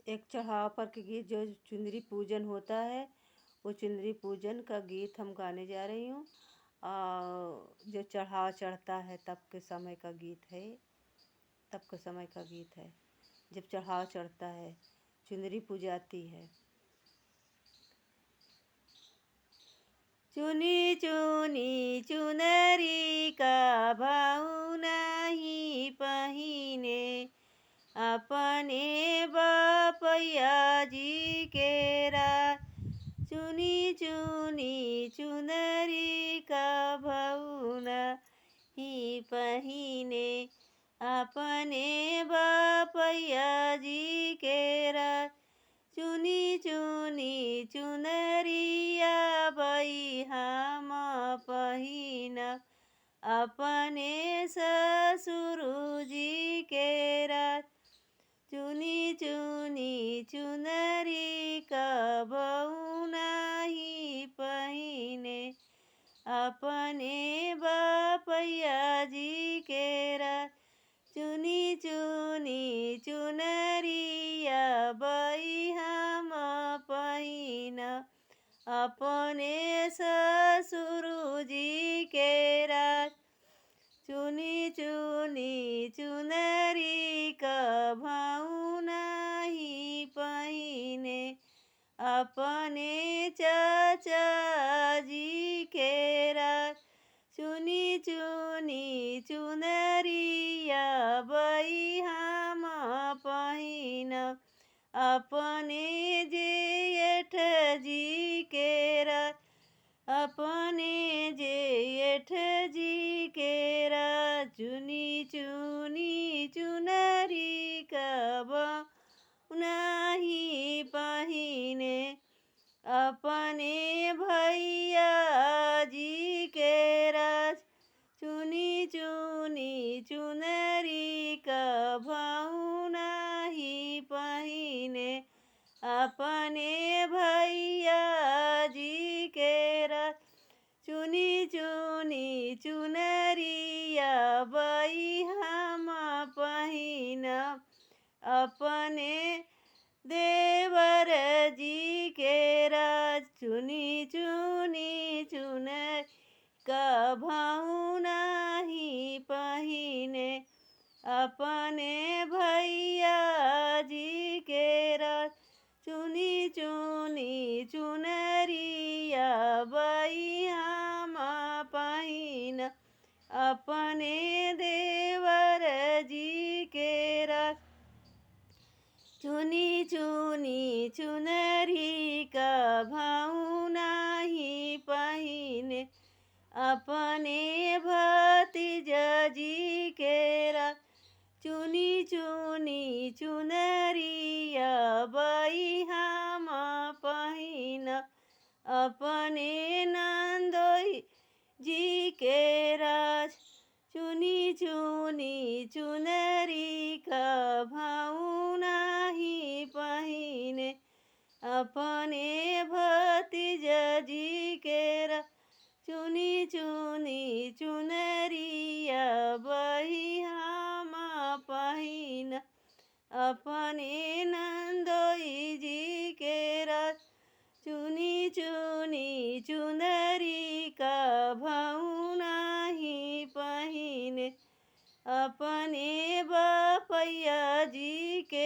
एक चढ़ावा पर के गीत जो चुंदरी पूजन होता है, वो चुंदरी पूजन का गीत हम गाने जा रही हूँ। जो चढ़ावा चढ़ता है तब के समय का गीत है। तब के समय का गीत है जब चढ़ावा चढ़ता है, चुंदरी पूजाती है। चुनी चुनी चुनरी का भाऊ नहीं पहिने, अपने बापैया जी के रात। चुनी चुनी चुनरी का भाऊ नहीं पहिने, अपने बापैया जी के रात। चुनी चुनी चुनरिया बई हम पहिन, अपने ससुर जी के रात। चुनी चुनी चुनरी का बहू नहीं पहिने, अपने बापैया जी के रात। चुनी चुनी चुनरिया बई हम पहिन, अपने ससुर जी के रात। चुनी चुनी चुनरी का भाऊ नहीं पहिने, अपने चाचा जी के रात। चुनी चुनी चुनरिया बई हम पहिन, अपने जेठ जी के रात। अपने जेठ जी के रात। चुनी चुनी चुनरी का भाऊ नहीं पहिने, अपने भैया जी के रात। चुनी चुनी चुनरी का भाऊ नहीं पहिने, अपने भैया जी के रात। चुनी चुनी चुनरिया बई हम पहिन, अपने देवर जी के राज। चुनी चुनी चुनरी का भाऊ नहीं पहिने, अपने भैया जी के राज। चुनी चुनी चुनरिया बई हम पहिन, अपने देवर जी के राज। चुनी चुनी चुनरी का भाऊ नहीं पहिने, अपने भतीजा जी के रात। चुनी चुनी चुनरिया बई हम पहिन, अपने नंदोई जी के राज। चुनी चुनी चुनरी का भाऊ नहीं पहिने, अपने भतीजा जी के राज। चुनी चुनी चुनरिया बई हम पहिन, अपने नंदोई जी के राज। चुनी चुनी चुनरी का भाऊ नहीं पहिने, अपने बापैया जी के